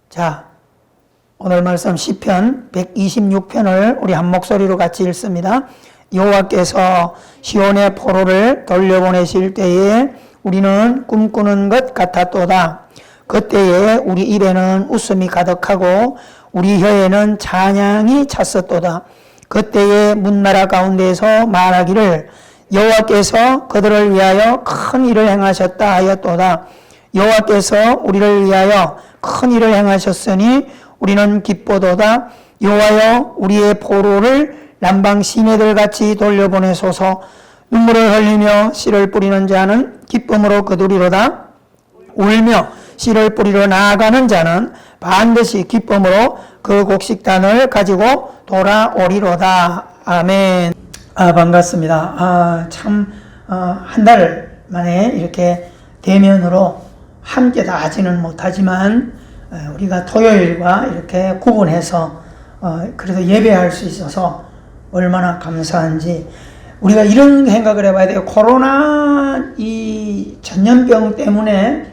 자, 오늘 말씀 시편 126편을 우리 한 목소리로 같이 읽습니다. 여호와께서 시온의 포로를 돌려보내실 때에 우리는 꿈꾸는 것 같았도다. 그때에 우리 입에는 웃음이 가득하고 우리 혀에는 찬양이 찼었도다. 그때에 문나라 가운데에서 말하기를 여호와께서 그들을 위하여 큰 일을 행하셨다 하였도다. 여호와께서 우리를 위하여 큰 일을 행하셨으니 우리는 기쁘도다. 여호와여 우리의 포로를 남방 시내들 같이 돌려보내소서. 눈물을 흘리며 씨를 뿌리는 자는 기쁨으로 거두리로다. 울며 씨를 뿌리러 나아가는 자는 반드시 기쁨으로 그 곡식단을 가지고 돌아오리로다. 아멘. 반갑습니다. 참 한 달 만에 이렇게 대면으로 함께 다 하지는 못하지만 우리가 토요일과 이렇게 구분해서 그래도 예배할 수 있어서 얼마나 감사한지. 우리가 이런 생각을 해봐야 돼요. 코로나 이 전염병 때문에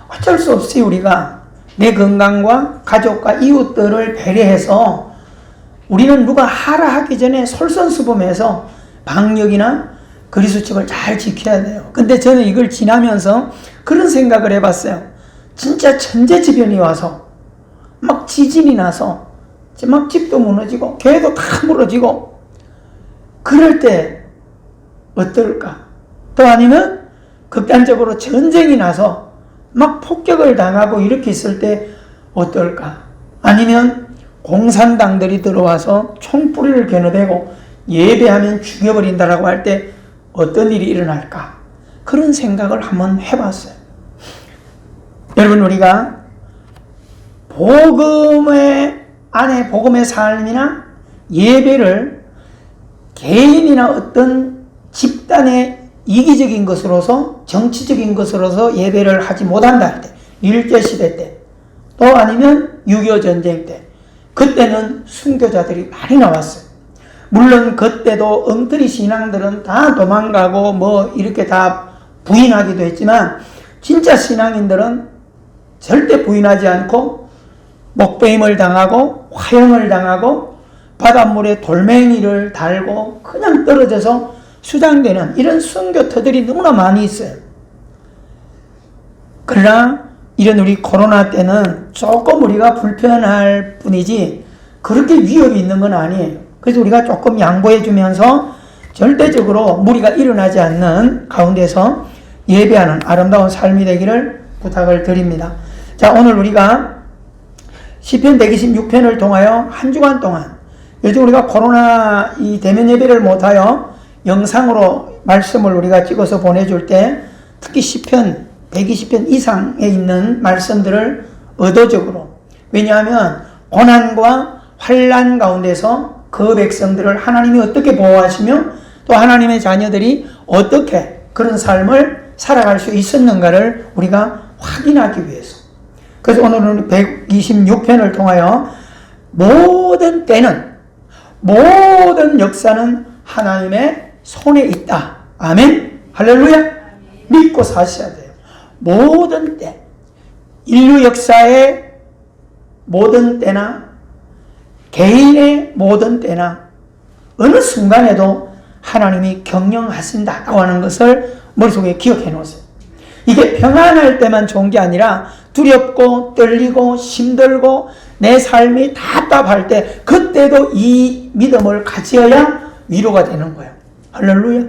어쩔 수 없이 우리가 내 건강과 가족과 이웃들을 배려해서 우리는 누가 하라 하기 전에 솔선수범해서 방역이나 거리수칙을 잘 지켜야 돼요. 근데 저는 이걸 지나면서 그런 생각을 해봤어요. 진짜 천재지변이 와서 막 지진이 나서 막 집도 무너지고 교회도 다 무너지고 그럴 때 어떨까? 또 아니면 극단적으로 전쟁이 나서 막 폭격을 당하고 이렇게 있을 때 어떨까? 아니면 공산당들이 들어와서 총뿌리를 겨누대고 예배하면 죽여버린다라고 할 때 어떤 일이 일어날까? 그런 생각을 한번 해봤어요. 여러분, 우리가 복음의 안에 복음의 삶이나 예배를 개인이나 어떤 집단의 이기적인 것으로서 정치적인 것으로서 예배를 하지 못한다 할 때, 일제시대 때, 또 아니면 6.25 전쟁 때, 그때는 순교자들이 많이 나왔어요. 물론 그때도 엉터리 신앙들은 다 도망가고 뭐 이렇게 다 부인하기도 했지만 진짜 신앙인들은 절대 부인하지 않고 목베임을 당하고 화형을 당하고 바닷물에 돌멩이를 달고 그냥 떨어져서 수장되는 이런 순교터들이 너무나 많이 있어요. 그러나 이런 우리 코로나 때는 조금 우리가 불편할 뿐이지 그렇게 위협이 있는 건 아니에요. 그래서 우리가 조금 양보해 주면서 절대적으로 무리가 일어나지 않는 가운데서 예배하는 아름다운 삶이 되기를 부탁을 드립니다. 자, 오늘 우리가 시편 126편을 통하여 한 주간 동안, 요즘 우리가 코로나 이 대면 예배를 못하여 영상으로 말씀을 우리가 찍어서 보내줄 때 특히 시편 120편 이상에 있는 말씀들을 의도적으로, 왜냐하면 고난과 환난 가운데서 그 백성들을 하나님이 어떻게 보호하시며 또 하나님의 자녀들이 어떻게 그런 삶을 살아갈 수 있었는가를 우리가 확인하기 위해서. 그래서 오늘은 126편을 통하여 모든 때는, 모든 역사는 하나님의 손에 있다. 아멘. 할렐루야. 믿고 사셔야 돼요. 모든 때, 인류 역사의 모든 때나 개인의 모든 때나 어느 순간에도 하나님이 경영하신다고 하는 것을 머릿속에 기억해 놓으세요. 이게 평안할 때만 좋은 게 아니라 두렵고 떨리고 힘들고 내 삶이 답답할 때 그때도 이 믿음을 가져야 위로가 되는 거예요. 할렐루야.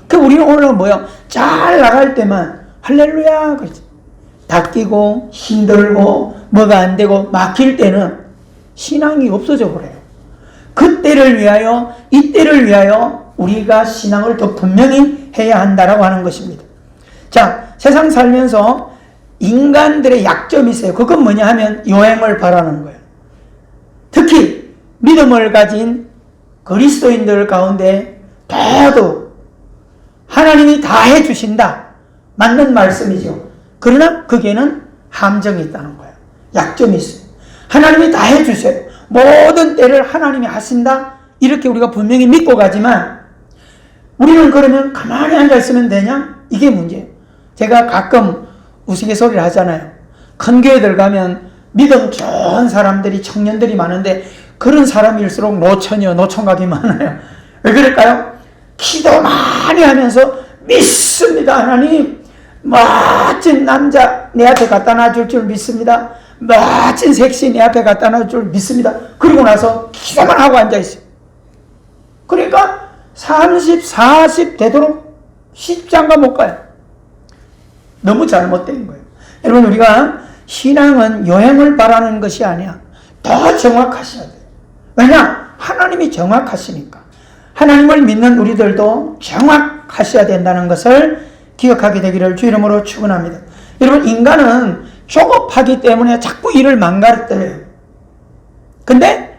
그 우리는 오늘 뭐요? 잘 나갈 때만 할렐루야 그러지. 닦이고 힘들고 뭐가 안 되고 막힐 때는 신앙이 없어져 버려요. 그때를 위하여, 이때를 위하여 우리가 신앙을 더 분명히 해야 한다라고 하는 것입니다. 자, 세상 살면서 인간들의 약점이 있어요. 그건 뭐냐 하면 요행을 바라는 거예요. 특히 믿음을 가진 그리스도인들 가운데 더더욱 하나님이 다 해주신다. 맞는 말씀이죠. 그러나 거기에는 함정이 있다는 거예요. 약점이 있어요. 하나님이 다 해주세요. 모든 때를 하나님이 하신다. 이렇게 우리가 분명히 믿고 가지만 우리는 그러면 가만히 앉아있으면 되냐? 이게 문제예요. 제가 가끔 우스갯소리를 하잖아요. 큰 교회들 가면 믿음 좋은 사람들이, 청년들이 많은데 그런 사람일수록 노처녀, 노총각이 많아요. 왜 그럴까요? 기도 많이 하면서 믿습니다. 하나님, 멋진 남자 내 앞에 갖다 놔줄 줄 믿습니다. 멋진 섹시 내 앞에 갖다 놔줄 줄 믿습니다. 그리고 나서 기도만 하고 앉아있어요. 그러니까 30, 40 되도록 십장가 못 가요. 너무 잘못된 거예요. 여러분, 우리가 신앙은 여행을 바라는 것이 아니야. 더 정확하셔야 돼요. 왜냐? 하나님이 정확하시니까. 하나님을 믿는 우리들도 정확하셔야 된다는 것을 기억하게 되기를 주 이름으로 축원합니다. 여러분, 인간은 조급하기 때문에 자꾸 일을 망가뜨려요. 근데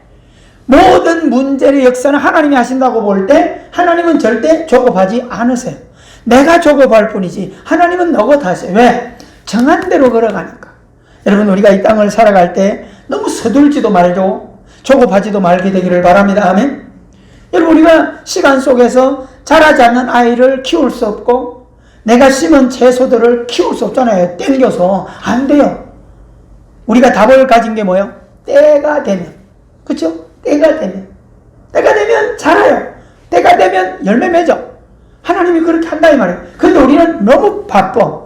모든 문제의 역사는 하나님이 하신다고 볼 때 하나님은 절대 조급하지 않으세요. 내가 조급할 뿐이지 하나님은 너긋하세요. 왜? 정한 대로 걸어가니까. 여러분, 우리가 이 땅을 살아갈 때 너무 서둘지도 말고 조급하지도 말게 되기를 바랍니다. 아멘. 여러분, 우리가 시간 속에서 자라지 않는 아이를 키울 수 없고 내가 심은 채소들을 키울 수 없잖아요. 땡겨서 안 돼요. 우리가 답을 가진 게 뭐예요? 때가 되면, 그렇죠? 때가 되면 자라요. 때가 되면 열매 맺어. 하나님이 그렇게 한다 이 말이에요. 그런데 우리는 너무 바빠.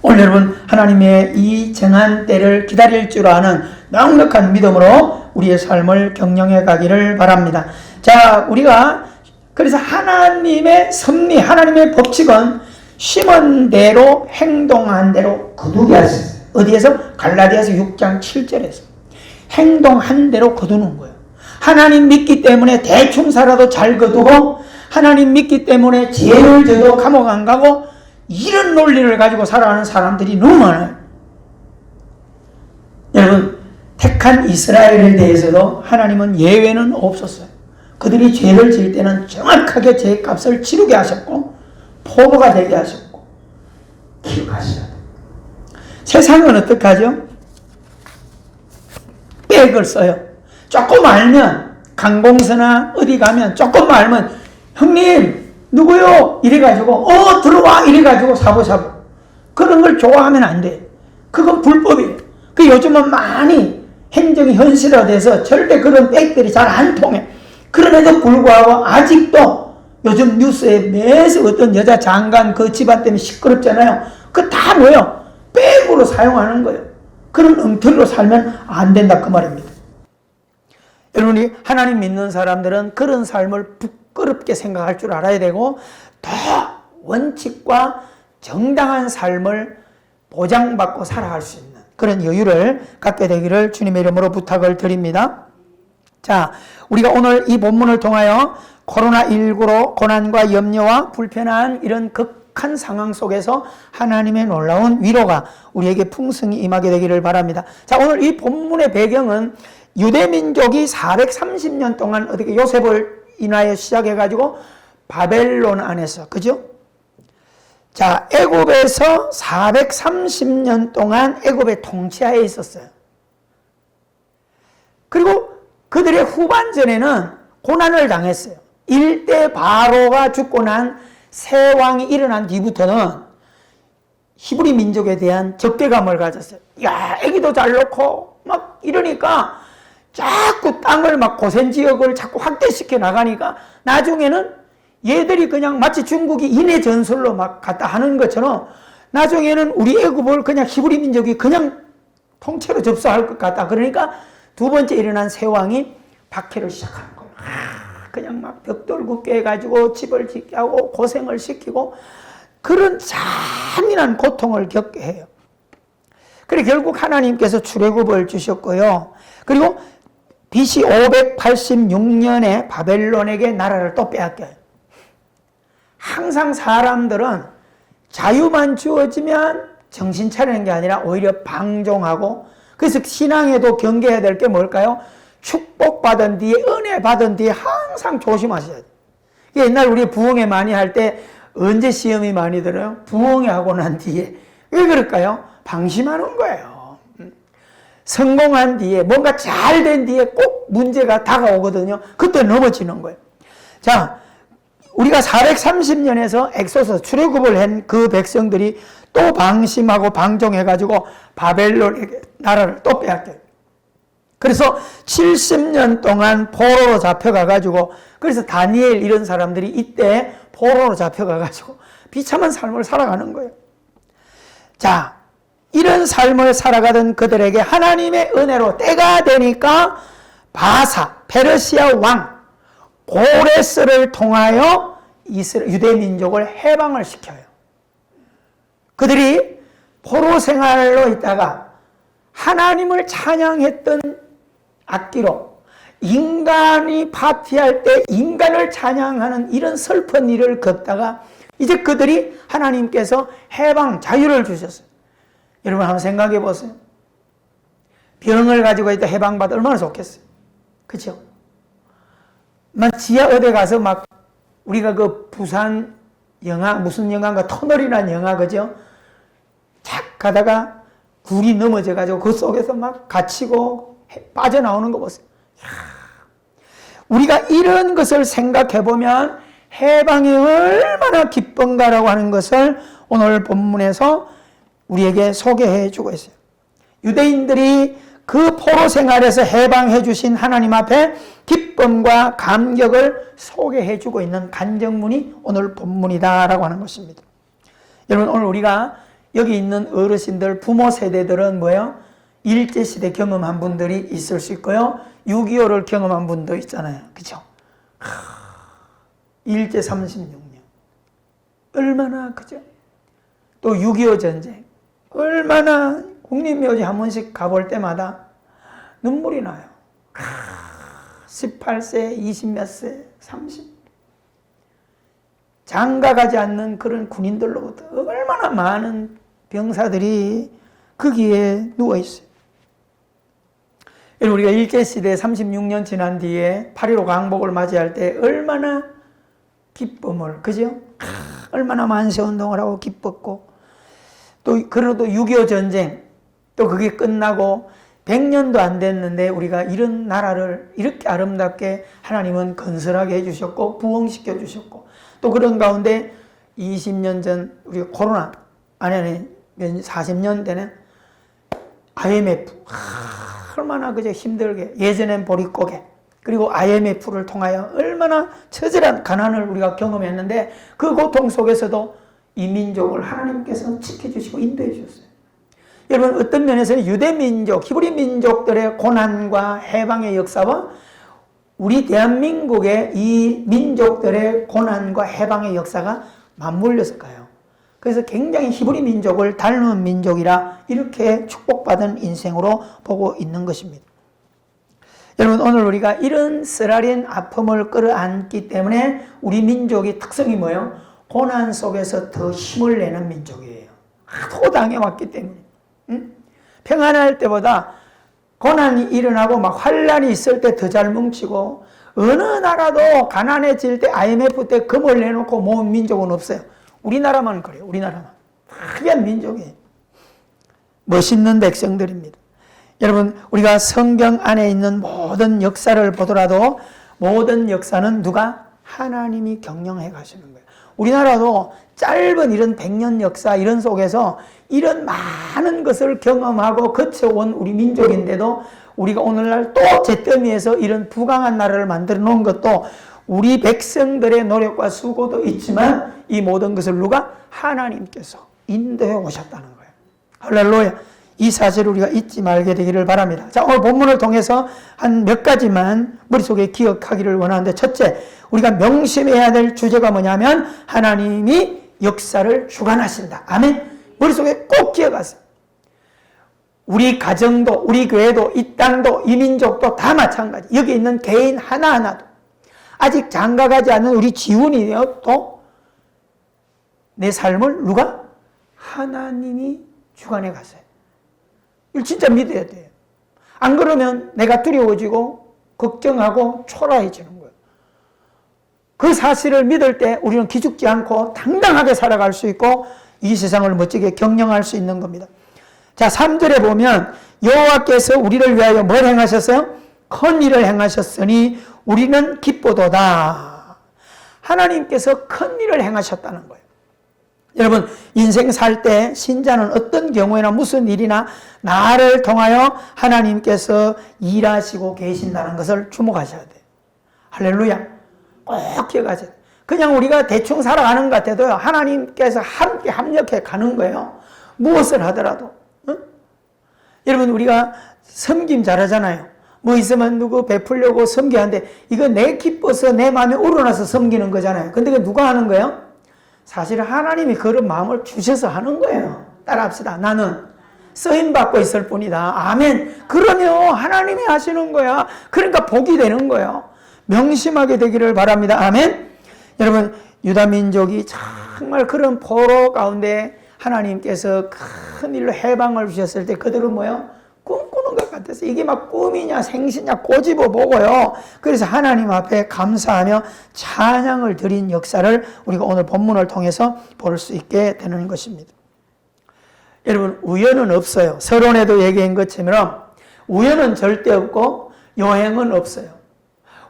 오늘 여러분, 하나님의 이 정한 때를 기다릴 줄 아는 넉넉한 믿음으로 우리의 삶을 경영해 가기를 바랍니다. 자, 우리가 그래서 하나님의 섭리, 하나님의 법칙은 심은 대로 행동한 대로 거두게 하셨어요. 어디에서? 갈라디아서 6장 7절에서. 행동한 대로 거두는 거예요. 하나님 믿기 때문에 대충 살아도 잘 거두고, 하나님 믿기 때문에 죄를 져도 감옥 안 가고, 이런 논리를 가지고 살아가는 사람들이 너무 많아요. 여러분, 택한 이스라엘에 대해서도 하나님은 예외는 없었어요. 그들이 죄를 지을 때는 정확하게 죄값을 치르게 하셨고 포로가 되게 하셨고 기억하셔야 돼요. 세상은 어떻게 하죠? 백을 써요. 조금 알면 관공서나 어디 가면 조금 알면 형님 누구요? 이래가지고 들어와 이래가지고 사보사보. 그런 걸 좋아하면 안 돼. 그건 불법이에요. 그 요즘은 많이 행정이 현실화돼서 절대 그런 백들이 잘 안 통해. 그럼에도 불구하고 아직도 요즘 뉴스에 매서 어떤 여자 장관 그 집안 때문에 시끄럽잖아요. 그 다 뭐예요? 백으로 사용하는 거예요. 그런 엉터리로 살면 안 된다 그 말입니다. 여러분이 하나님 믿는 사람들은 그런 삶을 부끄럽게 생각할 줄 알아야 되고 더 원칙과 정당한 삶을 보장받고 살아갈 수 있는 그런 여유를 갖게 되기를 주님의 이름으로 부탁을 드립니다. 자, 우리가 오늘 이 본문을 통하여 코로나19로 고난과 염려와 불편한 이런 극한 상황 속에서 하나님의 놀라운 위로가 우리에게 풍성히 임하게 되기를 바랍니다. 자, 오늘 이 본문의 배경은 유대민족이 430년 동안 어떻게 요셉을 인하여 시작해가지고 바벨론 안에서, 그죠? 자, 애굽에서 430년 동안 애굽의 통치하에 있었어요. 그리고 그들의 후반전에는 고난을 당했어요. 일대 바로가 죽고 난 새 왕이 일어난 뒤부터는 히브리 민족에 대한 적대감을 가졌어요. 야, 애기도 잘 놓고 막 이러니까 자꾸 땅을 막 고센 지역을 자꾸 확대시켜 나가니까 나중에는 얘들이 그냥 마치 중국이 인해 전술로 막 갖다 하는 것처럼 나중에는 우리 애굽을 그냥 히브리 민족이 그냥 통째로 접수할 것 같다. 그러니까 두 번째 일어난 새 왕이 박해를 시작하는 거예요. 그냥 막 벽돌 굽게 해가지고 집을 짓게 하고 고생을 시키고 그런 잔인한 고통을 겪게 해요. 그래 결국 하나님께서 출애굽을 주셨고요. 그리고 BC 586년에 바벨론에게 나라를 또 빼앗겨요. 항상 사람들은 자유만 주어지면 정신 차리는 게 아니라 오히려 방종하고, 그래서 신앙에도 경계해야 될 게 뭘까요? 축복받은 뒤에, 은혜 받은 뒤에 항상 조심하셔야 돼요. 옛날 우리 부흥회 많이 할 때 언제 시험이 많이 들어요? 부흥회 하고 난 뒤에. 왜 그럴까요? 방심하는 거예요. 성공한 뒤에, 뭔가 잘 된 뒤에 꼭 문제가 다가오거든요. 그때 넘어지는 거예요. 자, 우리가 430년에서 엑소서 출애굽을 한 그 백성들이 또 방심하고 방종해가지고 바벨론에게 나라를 또 빼앗겨요. 그래서 70년 동안 포로로 잡혀가가지고, 그래서 다니엘 이런 사람들이 이때 포로로 잡혀가가지고 비참한 삶을 살아가는 거예요. 자, 이런 삶을 살아가던 그들에게 하나님의 은혜로 때가 되니까 바사, 페르시아 왕 고레스를 통하여 유대 민족을 해방을 시켜요. 그들이 포로 생활로 있다가 하나님을 찬양했던 악기로 인간이 파티할 때 인간을 찬양하는 이런 슬픈 일을 겪다가 이제 그들이 하나님께서 해방, 자유를 주셨어요. 여러분 한번 생각해 보세요. 병을 가지고 있다 해방받아 얼마나 좋겠어요. 그렇죠? 지하 어디 가서 막 우리가 그 부산 영화, 무슨 영화인가, 터널이라는 영화, 그죠? 착 가다가 굴이 넘어져가지고 그 속에서 막 갇히고 빠져나오는 거 보세요. 우리가 이런 것을 생각해 보면 해방이 얼마나 기쁜가라고 하는 것을 오늘 본문에서 우리에게 소개해 주고 있어요. 유대인들이 그 포로 생활에서 해방해 주신 하나님 앞에 기쁨과 감격을 소개해 주고 있는 간증문이 오늘 본문이다라고 하는 것입니다. 여러분 오늘 우리가 여기 있는 어르신들, 부모 세대들은 뭐예요? 일제시대 경험한 분들이 있을 수 있고요. 6.25를 경험한 분도 있잖아요. 그죠? 일제 36년. 얼마나, 그죠? 또 6.25 전쟁. 얼마나 국립묘지 한 번씩 가볼 때마다 눈물이 나요. 18세, 20몇 세, 30. 장가가지 않는 그런 군인들로부터 얼마나 많은 병사들이 거기에 누워있어요. 우리가 일제시대 36년 지난 뒤에 8.15 광복을 맞이할 때 얼마나 기쁨을, 그죠? 얼마나 만세운동을 하고 기뻤고, 또, 그래도 6.25 전쟁, 또 그게 끝나고 100년도 안 됐는데 우리가 이런 나라를 이렇게 아름답게 하나님은 건설하게 해주셨고, 부흥시켜 주셨고, 또 그런 가운데 20년 전 우리가 코로나, 아니, 40년 되는 IMF, 얼마나 그저 힘들게, 예전엔 보릿고개, 그리고 IMF를 통하여 얼마나 처절한 가난을 우리가 경험했는데 그 고통 속에서도 이 민족을 하나님께서 지켜주시고 인도해 주셨어요. 여러분 어떤 면에서는 유대민족, 히브리 민족들의 고난과 해방의 역사와 우리 대한민국의 이 민족들의 고난과 해방의 역사가 맞물려서 가요. 그래서 굉장히 히브리 민족을 닮은 민족이라 이렇게 축복받은 인생으로 보고 있는 것입니다. 여러분 오늘 우리가 이런 쓰라린 아픔을 끌어안기 때문에 우리 민족의 특성이 뭐예요? 고난 속에서 더 힘을 내는 민족이에요. 하도 당해왔기 때문에. 응? 평안할 때보다 고난이 일어나고 막 환란이 있을 때 더 잘 뭉치고 어느 나라도 가난해질 때 IMF 때 금을 내놓고 모은 민족은 없어요. 우리나라만 그래요. 우리나라만. 특이한 민족이에요. 멋있는 백성들입니다. 여러분 우리가 성경 안에 있는 모든 역사를 보더라도 모든 역사는 누가? 하나님이 경영해 가시는 거예요. 우리나라도 짧은 이런 100년 역사 이런 속에서 이런 많은 것을 경험하고 거쳐온 우리 민족인데도 우리가 오늘날 또 잿더미에서 이런 부강한 나라를 만들어 놓은 것도 우리 백성들의 노력과 수고도 있지만 이 모든 것을 누가? 하나님께서 인도해 오셨다는 거예요. 할렐루야. 이 사실을 우리가 잊지 말게 되기를 바랍니다. 자, 오늘 본문을 통해서 한 몇 가지만 머릿속에 기억하기를 원하는데 첫째, 우리가 명심해야 될 주제가 뭐냐면 하나님이 역사를 주관하신다. 아멘. 머릿속에 꼭 기억하세요. 우리 가정도, 우리 교회도, 이 땅도, 이 민족도 다 마찬가지. 여기 있는 개인 하나하나도 아직 장가가지 않는 우리 지훈이도 내 삶을 누가? 하나님이 주관해 가세요. 이걸 진짜 믿어야 돼요. 안 그러면 내가 두려워지고 걱정하고 초라해지는 거예요. 그 사실을 믿을 때 우리는 기죽지 않고 당당하게 살아갈 수 있고 이 세상을 멋지게 경영할 수 있는 겁니다. 자, 3절에 보면 여호와께서 우리를 위하여 뭘 행하셨어요? 큰 일을 행하셨으니 우리는 기쁘도다. 하나님께서 큰 일을 행하셨다는 거예요. 여러분, 인생 살 때 신자는 어떤 경우에나 무슨 일이나 나를 통하여 하나님께서 일하시고 계신다는 것을 주목하셔야 돼요. 할렐루야. 꼭 기억하세요. 그냥 우리가 대충 살아가는 것 같아도요, 하나님께서 함께 합력해 가는 거예요. 무엇을 하더라도. 응? 여러분, 우리가 섬김 잘하잖아요. 뭐 있으면 누구 베풀려고 섬기는데, 이거 내 기뻐서 내 마음에 우러나서 섬기는 거잖아요. 근데 그 누가 하는 거예요? 사실 하나님이 그런 마음을 주셔서 하는 거예요. 따라합시다. 나는 쓰임받고 있을 뿐이다. 아멘. 그러면 하나님이 하시는 거야. 그러니까 복이 되는 거예요. 명심하게 되기를 바랍니다. 아멘. 여러분, 유다민족이 정말 그런 포로 가운데 하나님께서 큰 일로 해방을 주셨을 때 그들은 뭐예요? 꿈꾸는 것 같아서 이게 막 꿈이냐 생시냐 꼬집어 보고요. 그래서 하나님 앞에 감사하며 찬양을 드린 역사를 우리가 오늘 본문을 통해서 볼 수 있게 되는 것입니다. 여러분, 우연은 없어요. 서론에도 얘기한 것처럼 우연은 절대 없고 요행은 없어요.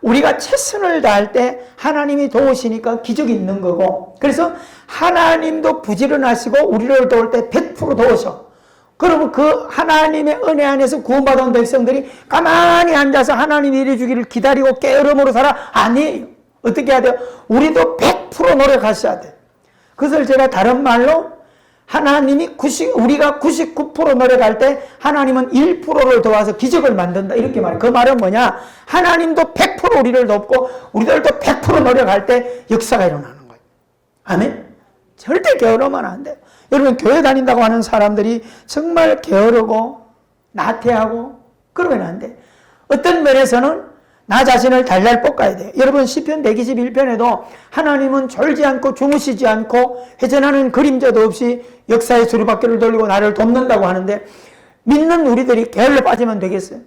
우리가 최선을 다할 때 하나님이 도우시니까 기적이 있는 거고, 그래서 하나님도 부지런하시고 우리를 도울 때 100% 도우셔. 그러면 그 하나님의 은혜 안에서 구원받은 백성들이 가만히 앉아서 하나님이 이래주기를 기다리고 게으름으로 살아? 아니에요. 어떻게 해야 돼요? 우리도 100% 노력하셔야 돼요. 그것을 제가 다른 말로 하나님이 우리가 99% 노력할 때 하나님은 1%를 도와서 기적을 만든다. 이렇게 말해요. 그 말은 뭐냐? 하나님도 100% 우리를 돕고 우리들도 100% 노력할 때 역사가 일어나는 거예요. 아멘? 절대 게으르면 안 돼요. 여러분, 교회 다닌다고 하는 사람들이 정말 게으르고 나태하고 그러면 안 돼. 어떤 면에서는 나 자신을 달달 볶아야 돼요. 여러분, 시편 121편에도 하나님은 졸지 않고 주무시지 않고 회전하는 그림자도 없이 역사의 수리바퀴를 돌리고 나를 돕는다고 하는데, 믿는 우리들이 게을러 빠지면 되겠어요?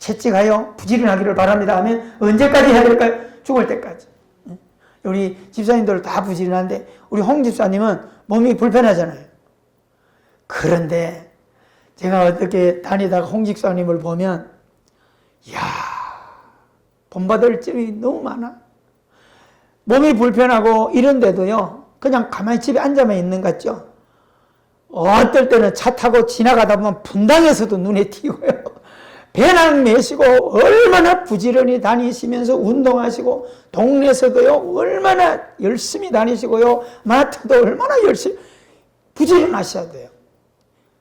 채찍하여 부지런하기를 바랍니다 하면 언제까지 해야 될까요? 죽을 때까지. 우리 집사님들 다 부지런한데 우리 홍 집사님은 몸이 불편하잖아요. 그런데 제가 어떻게 다니다가 홍 집사님을 보면, 이야, 본받을 점이 너무 많아. 몸이 불편하고 이런데도요, 그냥 가만히 집에 앉아만 있는 것 같죠? 어떨 때는 차 타고 지나가다 보면 분당에서도 눈에 띄고요. 배낭 메시고 얼마나 부지런히 다니시면서 운동하시고, 동네에서도요 얼마나 열심히 다니시고요, 마트도 얼마나 열심히 부지런하셔야 돼요.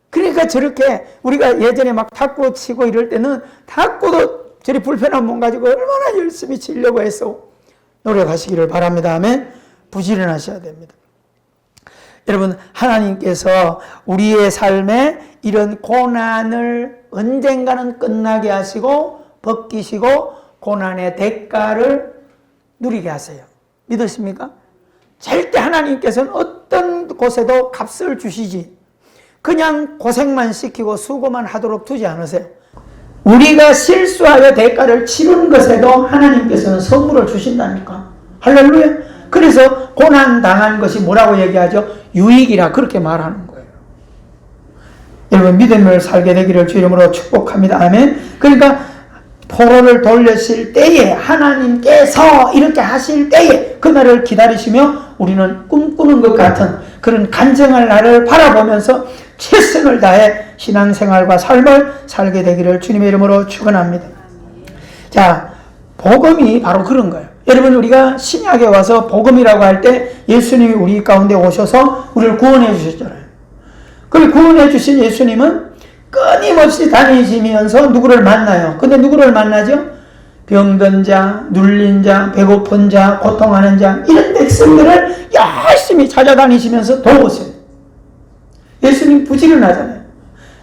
그러니까 저렇게 우리가 예전에 막 탁구 치고 이럴 때는 탁구도 저리 불편한 몸 가지고 얼마나 열심히 치려고 해서 노력하시기를 바랍니다. 아멘. 부지런하셔야 됩니다. 여러분, 하나님께서 우리의 삶에 이런 고난을 언젠가는 끝나게 하시고 벗기시고 고난의 대가를 누리게 하세요. 믿으십니까? 절대 하나님께서는 어떤 곳에도 값을 주시지 그냥 고생만 시키고 수고만 하도록 두지 않으세요. 우리가 실수하여 대가를 치르는 것에도 하나님께서는 선물을 주신다니까. 할렐루야. 그래서 고난 당한 것이 뭐라고 얘기하죠? 유익이라 그렇게 말하는 거예요. 여러분, 믿음을 살게 되기를 주 이름으로 축복합니다. 아멘. 그러니까 포로를 돌리실 때에 하나님께서 이렇게 하실 때에 그날을 기다리시며 우리는 꿈꾸는 것 같은 그런 간증할 날을 바라보면서 최선을 다해 신앙생활과 삶을 살게 되기를 주님의 이름으로 축원합니다. 자, 복음이 바로 그런 거예요. 여러분, 우리가 신약에 와서 복음이라고 할 때 예수님이 우리 가운데 오셔서 우리를 구원해 주셨잖아요. 그리고 구원해 주신 예수님은 끊임없이 다니시면서 누구를 만나요. 근데 누구를 만나죠? 병든 자, 눌린 자, 배고픈 자, 고통하는 자, 이런 백성들을 열심히 찾아다니시면서 도우세요. 예수님 부지런하잖아요.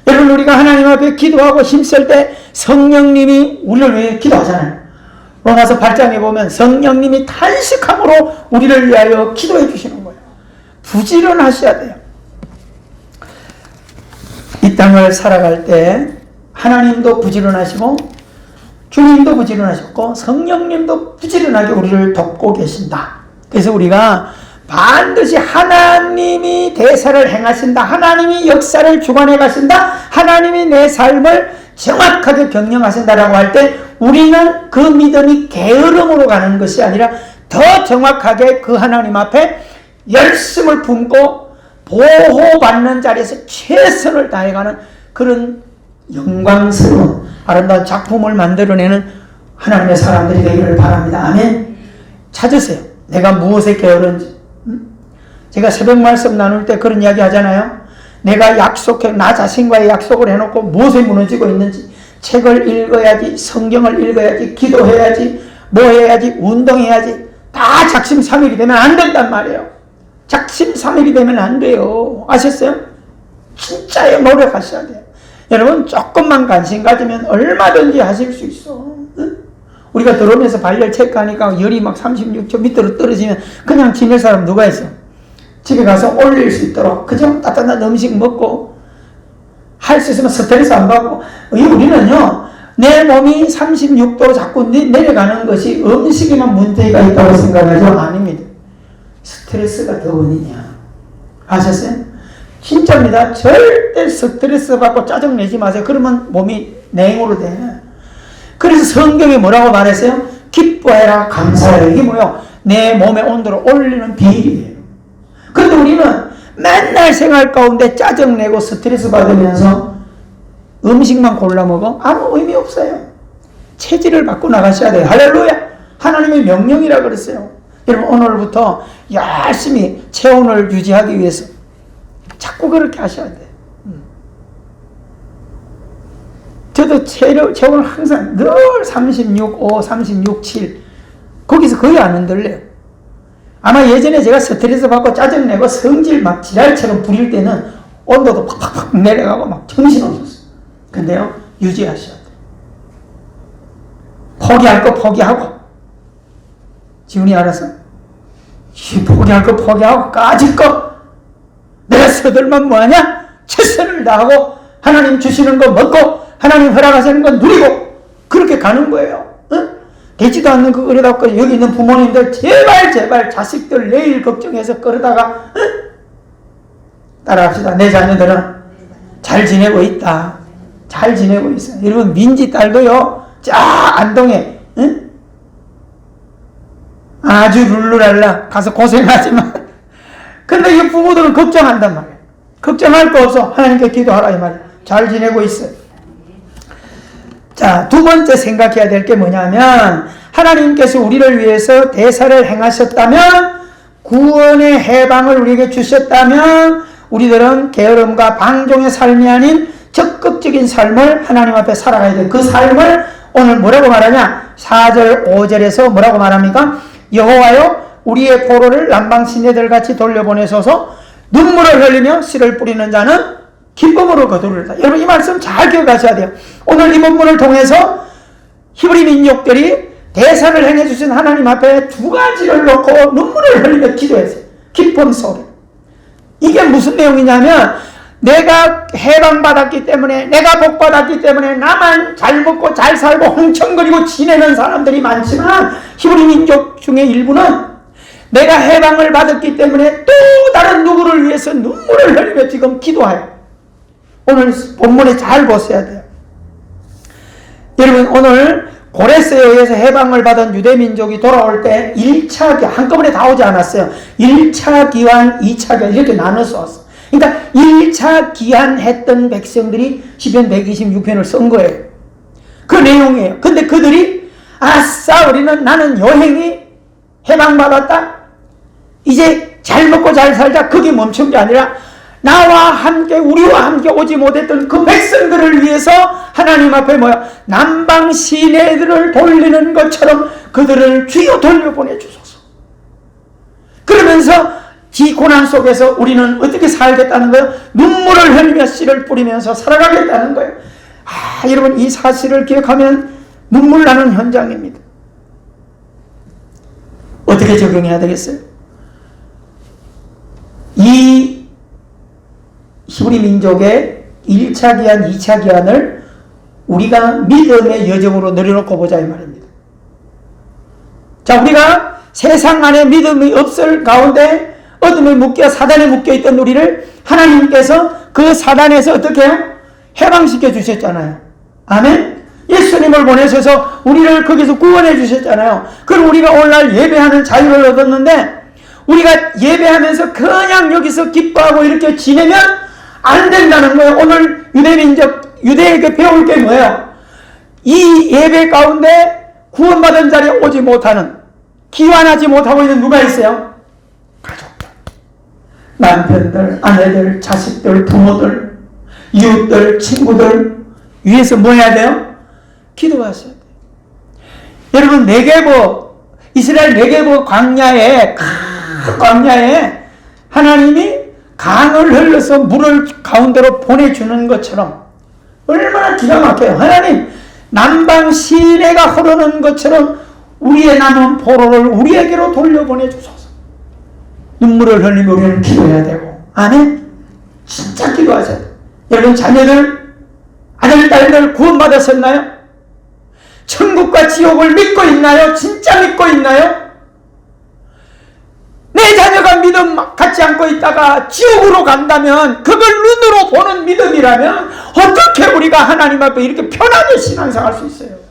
여러분, 우리가 하나님 앞에 기도하고 힘쓸 때 성령님이 우리를 위해 기도하잖아요. 로마서 8장에 보면 성령님이 탄식함으로 우리를 위하여 기도해 주시는 거예요. 부지런하셔야 돼요. 이 땅을 살아갈 때 하나님도 부지런하시고 주님도 부지런하셨고 성령님도 부지런하게 우리를 돕고 계신다. 그래서 우리가 반드시 하나님이 대사를 행하신다, 하나님이 역사를 주관해 가신다, 하나님이 내 삶을 정확하게 경영하신다라고 할 때 우리는 그 믿음이 게으름으로 가는 것이 아니라 더 정확하게 그 하나님 앞에 열심을 품고 보호받는 자리에서 최선을 다해가는 그런 영광스러운 아름다운 작품을 만들어내는 하나님의 사람들이 되기를 바랍니다. 아멘. 찾으세요. 내가 무엇에 게으른지. 제가 새벽 말씀 나눌 때 그런 이야기 하잖아요. 내가 나 자신과의 약속을 해놓고 무엇에 무너지고 있는지, 책을 읽어야지, 성경을 읽어야지, 기도해야지, 뭐 해야지, 운동해야지, 다 작심삼일이 되면 안 된단 말이에요. 작심삼일이 되면 안 돼요. 아셨어요? 진짜 노력하셔야 돼요. 여러분, 조금만 관심 가지면 얼마든지 하실 수 있어. 응? 우리가 들어오면서 발열 체크하니까 열이 막 36도 밑으로 떨어지면 그냥 지낼 사람 누가 있어? 집에 가서 올릴 수 있도록 그죠? 따뜻한 음식 먹고 할 수 있으면 스트레스 안 받고. 우리는요, 내 몸이 36도로 자꾸 내려가는 것이 음식에만 문제가 있다고 생각하죠? 아닙니다. 스트레스가 더 원인이야. 아셨어요? 진짜입니다. 절대 스트레스 받고 짜증내지 마세요. 그러면 몸이 냉으로 돼. 그래서 성경에 뭐라고 말했어요? 기뻐해라, 감사해라. 이게 뭐예요? 내 몸의 온도를 올리는 비밀이에요. 그런데 우리는 맨날 생활 가운데 짜증내고 스트레스 받으면서 음식만 골라 먹어? 아무 의미 없어요. 체질을 바꿔 나가셔야 돼요. 할렐루야! 하나님의 명령이라 그랬어요. 여러분, 오늘부터 열심히 체온을 유지하기 위해서 자꾸 그렇게 하셔야 돼요. 저도 체온을 항상 늘 36.5, 36.7 거기서 거의 안 흔들려요. 아마 예전에 제가 스트레스 받고 짜증내고 성질 막 지랄처럼 부릴 때는 온도도 팍팍팍 내려가고 막 정신없었어요. 근데요, 유지하셔야 돼요. 포기할 거 포기하고, 지훈이 알아서 포기할 거 포기하고 까짓 거 내가 서들만 뭐하냐? 최선을 다하고 하나님 주시는 거 먹고 하나님 허락하시는 거 누리고 그렇게 가는 거예요. 응? 되지도 않는 거 그러다가 여기 있는 부모님들 제발 자식들 내일 걱정해서 그러다가 응? 따라합시다. 내 자녀들은 잘 지내고 있다. 잘 지내고 있어요. 여러분, 민지 딸도요, 안동에 응? 아주 룰루랄라 가서 고생하지만 근데 이 부모들은 걱정한단 말이에요. 걱정할 거 없어. 하나님께 기도하라 이 말이에요. 잘 지내고 있어요. 자, 두 번째 생각해야 될 게 뭐냐면, 하나님께서 우리를 위해서 대사를 행하셨다면, 구원의 해방을 우리에게 주셨다면, 우리들은 게으름과 방종의 삶이 아닌 적극적인 삶을 하나님 앞에 살아가야 돼요. 그 삶을 오늘 뭐라고 말하냐? 4절 5절에서 뭐라고 말합니까? 여호와여, 우리의 포로를 남방 시내들같이 돌려보내소서. 눈물을 흘리며 씨를 뿌리는 자는 기쁨으로 거두리라. 여러분, 이 말씀 잘 기억하셔야 돼요. 오늘 이 본문을 통해서 히브리 민족들이 대사를 행해 주신 하나님 앞에 두 가지를 놓고 눈물을 흘리며 기도했어요. 기쁨 속에. 이게 무슨 내용이냐면, 내가 해방받았기 때문에, 내가 복받았기 때문에 나만 잘 먹고 잘 살고 흥청거리고 지내는 사람들이 많지만, 히브리 민족 중에 일부는 내가 해방을 받았기 때문에 또 다른 누구를 위해서 눈물을 흘리며 지금 기도해요. 오늘 본문에 잘 보셔야 돼요. 여러분, 오늘 고레스에 의해서 해방을 받은 유대민족이 돌아올 때 1차 기한, 한꺼번에 다 오지 않았어요. 1차 기한, 2차 기한 이렇게 나눠서 왔어. 그러니까 1차 기한했던 백성들이 시편 126편을 쓴 거예요. 그 내용이에요. 근데 그들이 아싸, 나는 여행이 해방받았다, 이제 잘 먹고 잘 살자, 그게 멈춘 게 아니라 나와 함께, 우리와 함께 오지 못했던 그 백성들을 위해서 하나님 앞에 남방 시내들을 돌리는 것처럼 그들을 주여 돌려보내 주소서. 그러면서 이 고난 속에서 우리는 어떻게 살겠다는 거예요? 눈물을 흘리며 씨를 뿌리면서 살아가겠다는 거예요. 여러분, 이 사실을 기억하면 눈물 나는 현장입니다. 어떻게 적용해야 되겠어요? 이 히브리 민족의 1차 기한, 2차 기한을 우리가 믿음의 여정으로 내려놓고 보자 이 말입니다. 자, 우리가 세상 안에 믿음이 없을 가운데 어둠에 묶여 사단에 묶여 있던 우리를 하나님께서 그 사단에서 어떻게 해요? 해방시켜 주셨잖아요. 아멘. 예수님을 보내셔서 우리를 거기서 구원해 주셨잖아요. 그럼 우리가 오늘날 예배하는 자유를 얻었는데, 우리가 예배하면서 그냥 여기서 기뻐하고 이렇게 지내면 안 된다는 거예요. 오늘 유대에게 배울 게 뭐예요? 이 예배 가운데 구원받은 자리에 오지 못하는, 기환하지 못하고 있는 누가 있어요? 가족들, 남편들, 아내들, 자식들, 부모들, 이웃들, 친구들 위해서 뭐 해야 돼요? 기도하셔야 돼요. 여러분, 이스라엘 네게브 광야에 하나님이 강을 흘러서 물을 가운데로 보내주는 것처럼 얼마나 기가 막혀요. 하나님, 남방 시내가 흐르는 것처럼 우리의 남은 포로를 우리에게로 돌려보내주소서. 눈물을 흘리며 우리는 기도해야 되고, 아멘? 진짜 기도하세요. 여러분, 자녀들, 아들, 딸들 구원받았었나요? 천국과 지옥을 믿고 있나요? 진짜 믿고 있나요? 내 자녀가 믿음 갖지 않고 있다가 지옥으로 간다면, 그걸 눈으로 보는 믿음이라면 어떻게 우리가 하나님 앞에 이렇게 편하게 신앙생활 할 수 있어요?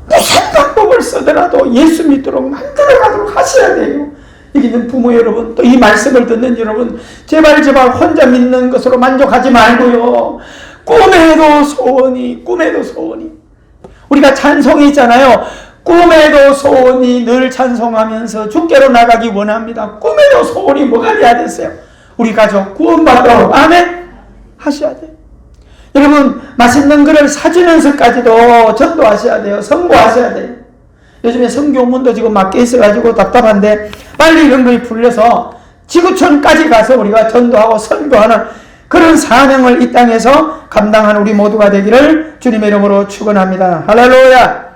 무슨 방법을 쓰더라도 예수 믿도록 만들어가도록 하셔야 돼요. 여기 있는 부모 여러분, 또 이 말씀을 듣는 여러분, 제발 혼자 믿는 것으로 만족하지 말고요. 꿈에도 소원이. 우리가 찬송이 있잖아요. 꿈에도 소원이, 늘 찬송하면서 주께로 나가기 원합니다. 꿈에도 소원이 뭐가 돼야 됐어요? 우리 가족 구원받도록, 아멘? 하셔야 돼요. 여러분, 맛있는 거를 사주면서까지도 전도하셔야 돼요. 선고하셔야 돼요. 요즘에 성교문도 지금 막혀 있어가지고 답답한데, 빨리 이런 거에 풀려서 지구촌까지 가서 우리가 전도하고 선교하는 그런 사명을 이 땅에서 감당하는 우리 모두가 되기를 주님의 이름으로 축원합니다. 할렐루야.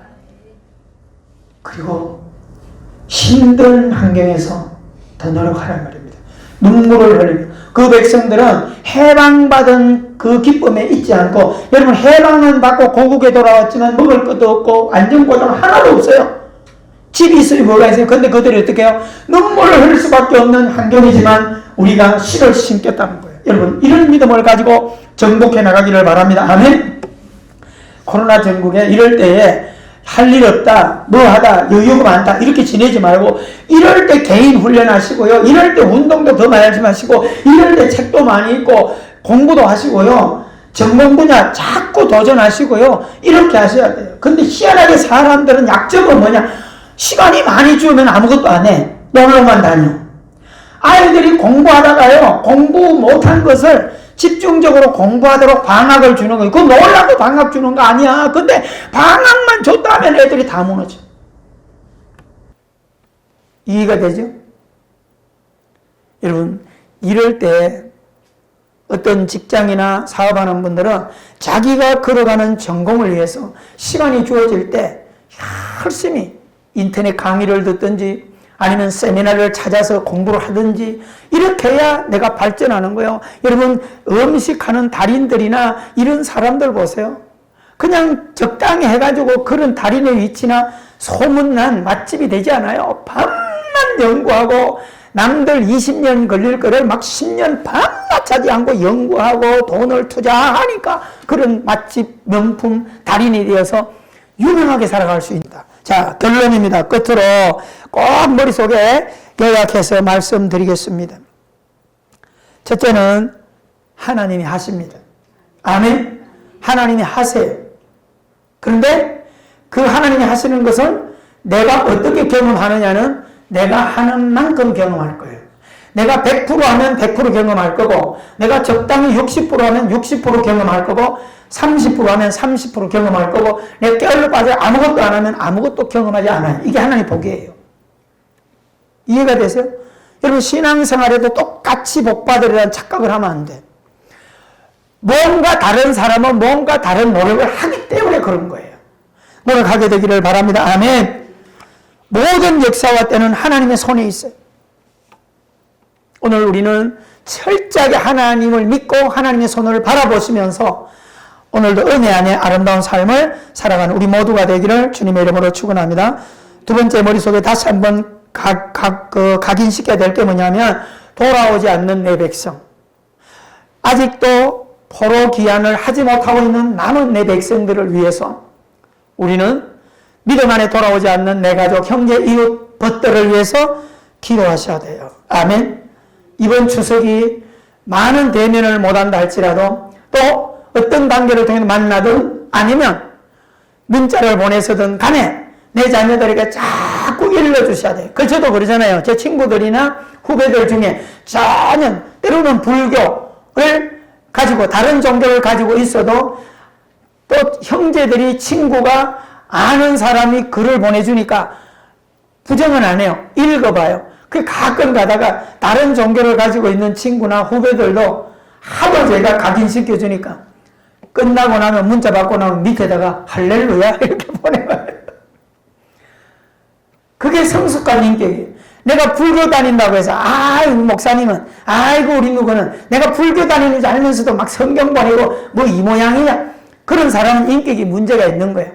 그리고 힘든 환경에서 더 노력하란 말입니다. 눈물을 흘리며. 그 백성들은 해방받은 그 기쁨에 있지 않고, 여러분, 해방은 받고 고국에 돌아왔지만 먹을 것도 없고 안전보장은 하나도 없어요. 집이 있으니 뭐가 있어요? 근데 그들이 어떻게 해요? 눈물을 흘릴 수밖에 없는 환경이지만 우리가 씨를 심겠다는 거예요. 여러분, 이런 믿음을 가지고 정복해 나가기를 바랍니다. 아멘. 코로나 전국에 이럴 때에 할 일 없다, 뭐 하다, 여유가 많다, 이렇게 지내지 말고, 이럴 때 개인 훈련하시고요. 이럴 때 운동도 더 많이 하시고, 이럴 때 책도 많이 읽고, 공부도 하시고요. 전공 분야 자꾸 도전하시고요. 이렇게 하셔야 돼요. 근데 희한하게 사람들은 약점은 뭐냐? 시간이 많이 주면 아무것도 안 해. 놀러만 다녀. 아이들이 공부하다가요, 공부 못한 것을 집중적으로 공부하도록 방학을 주는 거예요. 그거 놀라고 방학 주는 거 아니야. 근데 방학만 줬다면 애들이 다 무너져. 이해가 되죠? 여러분, 이럴 때 어떤 직장이나 사업하는 분들은 자기가 걸어가는 전공을 위해서 시간이 주어질 때 열심히 인터넷 강의를 듣든지 아니면 세미나를 찾아서 공부를 하든지 이렇게 해야 내가 발전하는 거예요. 여러분, 음식하는 달인들이나 이런 사람들 보세요. 그냥 적당히 해가지고 그런 달인의 위치나 소문난 맛집이 되지 않아요. 밤만 연구하고 남들 20년 걸릴 거를 막 10년 밤낮 자지 않고 연구하고 돈을 투자하니까 그런 맛집 명품 달인이 되어서 유명하게 살아갈 수 있다. 자, 결론입니다. 끝으로 꼭 머릿속에 요약해서 말씀드리겠습니다. 첫째는 하나님이 하십니다. 아멘. 하나님이 하세요. 그런데 그 하나님이 하시는 것은 내가 어떻게 경험하느냐는 내가 하는 만큼 경험할 거예요. 내가 100% 하면 100% 경험할 거고, 내가 적당히 60% 하면 60% 경험할 거고, 30% 하면 30% 경험할 거고, 내가 깨어려 빠져 아무것도 안 하면 아무것도 경험하지 않아요. 이게 하나님의 복이에요. 이해가 되세요? 여러분, 신앙생활에도 똑같이 복받으리라는 착각을 하면 안 돼. 뭔가 다른 사람은 뭔가 다른 노력을 하기 때문에 그런 거예요. 노력하게 되기를 바랍니다. 아멘. 모든 역사와 때는 하나님의 손에 있어요. 오늘 우리는 철저하게 하나님을 믿고 하나님의 손을 바라보시면서 오늘도 은혜 안에 아름다운 삶을 살아가는 우리 모두가 되기를 주님의 이름으로 축원합니다. 두 번째, 머릿속에 다시 한번 각인시켜야 될 게 뭐냐면, 돌아오지 않는 내 백성. 아직도 포로 귀환을 하지 못하고 있는 남은 내 백성들을 위해서 우리는 믿음 안에 돌아오지 않는 내 가족, 형제, 이웃, 벗들을 위해서 기도하셔야 돼요. 아멘. 이번 추석이 많은 대면을 못한다 할지라도 또 어떤 단계를 통해 만나든 아니면 문자를 보내서든 간에 내 자녀들에게 자꾸 일러주셔야 돼요. 그 저도 그러잖아요. 제 친구들이나 후배들 중에 전혀 때로는 불교를 가지고 다른 종교를 가지고 있어도 또 형제들이 친구가 아는 사람이 글을 보내주니까 부정은 안 해요. 읽어봐요. 그 가끔 가다가 다른 종교를 가지고 있는 친구나 후배들도 하도 제가 각인시켜주니까 끝나고 나면 문자 받고 나면 밑에다가 할렐루야 이렇게 보내봐요. 그게 성숙한 인격이에요. 내가 불교 다닌다고 해서 아이고 목사님은 아이고 우리 누구는 내가 불교 다니는 줄 알면서도 막 성경 보내고 뭐 이 모양이냐. 그런 사람은 인격이 문제가 있는 거예요.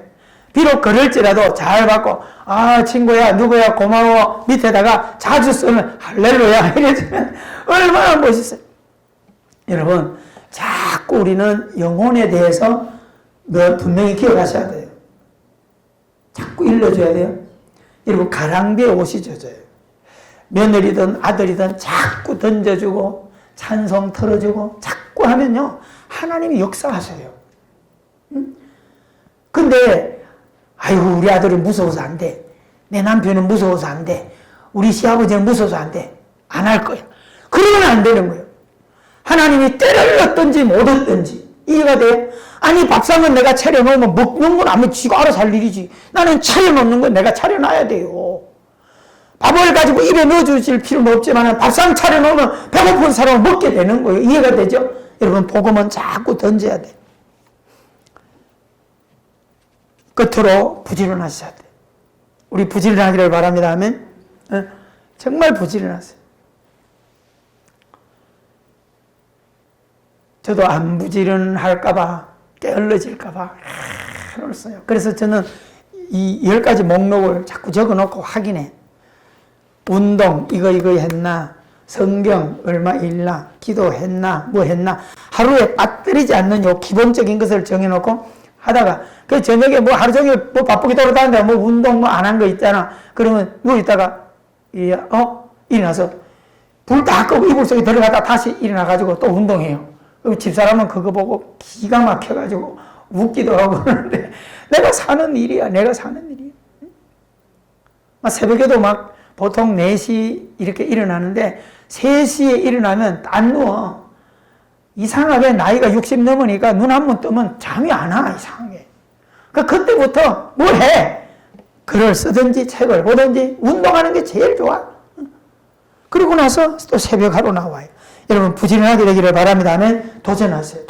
비록 그럴지라도 잘 받고 아 친구야 누구야 고마워 밑에다가 자주 쓰면 할렐루야 이래주면 얼마나 멋있어요. 여러분 자꾸 우리는 영혼에 대해서 분명히 기억하셔야 돼요. 자꾸 일러줘야 돼요. 여러분 가랑비에 옷이 젖어요. 며느리든 아들이든 자꾸 던져주고 찬송 틀어주고 자꾸 하면요 하나님이 역사하셔요. 근데 아이고 우리 아들은 무서워서 안 돼. 내 남편은 무서워서 안 돼. 우리 시아버지는 무서워서 안 돼. 안 할 거야. 그러면 안 되는 거예요. 하나님이 때를 얻든지 못 얻든지 이해가 돼요? 아니 밥상은 내가 차려놓으면 먹는 건 아무 지가 알아서 할 일이지. 나는 차려놓는 건 내가 차려놔야 돼요. 밥을 가지고 입에 넣어주실 필요는 없지만 밥상 차려놓으면 배고픈 사람은 먹게 되는 거예요. 이해가 되죠? 여러분 복음은 자꾸 던져야 돼요. 끝으로 부지런하셔야 돼요. 우리 부지런하기를 바랍니다. 아멘. 정말 부지런하세요. 저도 안 부지런할까봐 게을러질까봐 그랬어요. 그래서 저는 이 10가지 목록을 자꾸 적어놓고 확인해. 운동 이거 했나, 성경 얼마 읽나, 기도했나, 뭐 했나, 하루에 빠뜨리지 않는 요 기본적인 것을 정해놓고 하다가 그 저녁에 뭐 하루 종일 뭐 바쁘게 돌아다니는데 뭐 운동 뭐 안 한 거 있잖아. 그러면 누워 있다가 일어나서 불 다 끄고 이불 속에 들어가다 다시 일어나가지고 또 운동해요. 그럼 집사람은 그거 보고 기가 막혀가지고 웃기도 하고 그러는데 내가 사는 일이야. 막 새벽에도 막 보통 4시 이렇게 일어나는데 3시에 일어나면 안 누워. 이상하게 나이가 60 넘으니까 눈 한 번 뜨면 잠이 안 와. 이상하게. 그때부터 뭘 해? 글을 쓰든지 책을 보든지 운동하는 게 제일 좋아. 그리고 나서 또 새벽 하루 나와요. 여러분 부지런하게 되기를 바랍니다. 아멘. 도전하세요.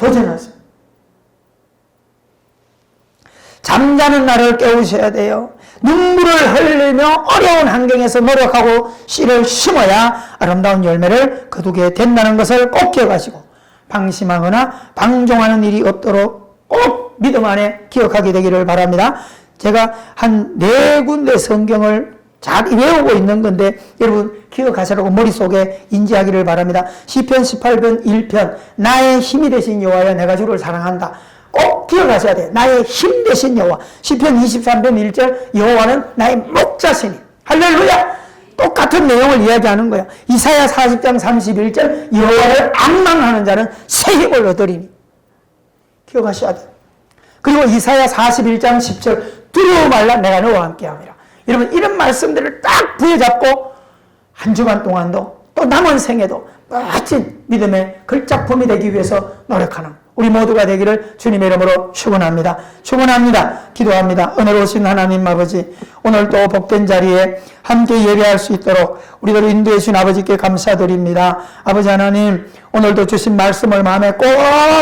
잠자는 나를 깨우셔야 돼요. 눈물을 흘리며 어려운 환경에서 노력하고 씨를 심어야 아름다운 열매를 거두게 된다는 것을 꼭 기억하시고 방심하거나 방종하는 일이 없도록 꼭 믿음 안에 기억하게 되기를 바랍니다. 제가 한 4군데 성경을 잘 외우고 있는 건데 여러분 기억하시라고 머릿속에 인지하기를 바랍니다. 시편 18편 1편 나의 힘이 되신 여호와여 내가 주를 사랑한다. 꼭 기억하셔야 돼요. 나의 힘 되신 여호와. 시편 23편 1절 여호와는 나의 목자시니. 할렐루야. 똑같은 내용을 이야기하는 거야. 이사야 40장 31절 여호와를 앙망하는 자는 새 힘을 얻으리니. 기억하셔야 돼요. 그리고 이사야 41장 10절 두려워 말라 내가 너와 함께함이라. 여러분 이런 말씀들을 딱 부여잡고 한 주간 동안도 또 남은 생에도 멋진 믿음의 글작품이 되기 위해서 노력하는 우리 모두가 되기를 주님의 이름으로 축원합니다. 기도합니다. 은혜로우신 하나님 아버지 오늘도 복된 자리에 함께 예배할 수 있도록 우리들을 인도해 주신 아버지께 감사드립니다. 아버지 하나님 오늘도 주신 말씀을 마음에 꼭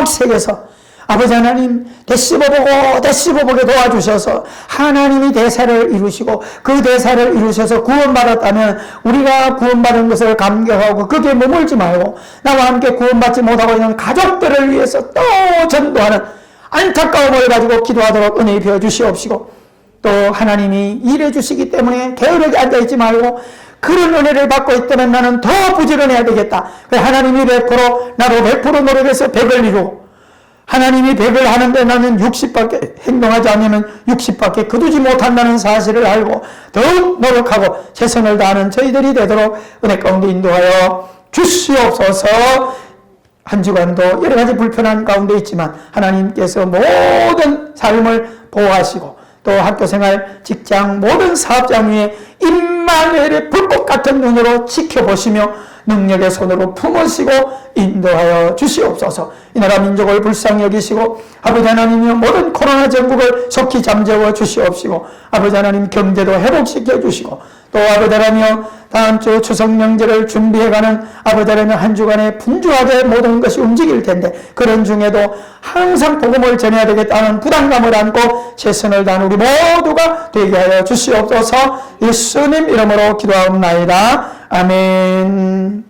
새겨서 아버지 하나님 되씹어보게 도와주셔서 하나님이 대사를 이루시고 그 대사를 이루셔서 구원받았다면 우리가 구원받은 것을 감격하고 거기에 머물지 말고 나와 함께 구원받지 못하고 있는 가족들을 위해서 또 전도하는 안타까움을 가지고 기도하도록 은혜 입혀 주시옵시고 또 하나님이 일해 주시기 때문에 게으르게 앉아있지 말고 그런 은혜를 받고 있다면 나는 더 부지런해야 되겠다. 하나님이 100% 나도 100% 노력해서 100을 이루고 하나님이 100을 하는데 나는 60밖에 행동하지 않으면 60밖에 거두지 못한다는 사실을 알고 더욱 노력하고 최선을 다하는 저희들이 되도록 은혜 가운데 인도하여 주시옵소서. 한 주간도 여러 가지 불편한 가운데 있지만 하나님께서 모든 삶을 보호하시고 또 학교생활, 직장, 모든 사업장 위에 임마누엘의 불꽃 같은 눈으로 지켜보시며 능력의 손으로 품으시고 인도하여 주시옵소서. 이 나라 민족을 불쌍히 여기시고 아버지 하나님이여 모든 코로나 전국을 속히 잠재워 주시옵시고 아버지 하나님 경제도 회복시켜 주시고 또 아버지 하나님이여 다음 주 추석 명절을 준비해가는 아버지 하나님 한 주간에 분주하게 모든 것이 움직일 텐데 그런 중에도 항상 복음을 전해야 되겠다는 부담감을 안고 최선을 다하는 우리 모두가 되게 하여 주시옵소서. 예수님 이름으로 기도하옵나이다. 아멘.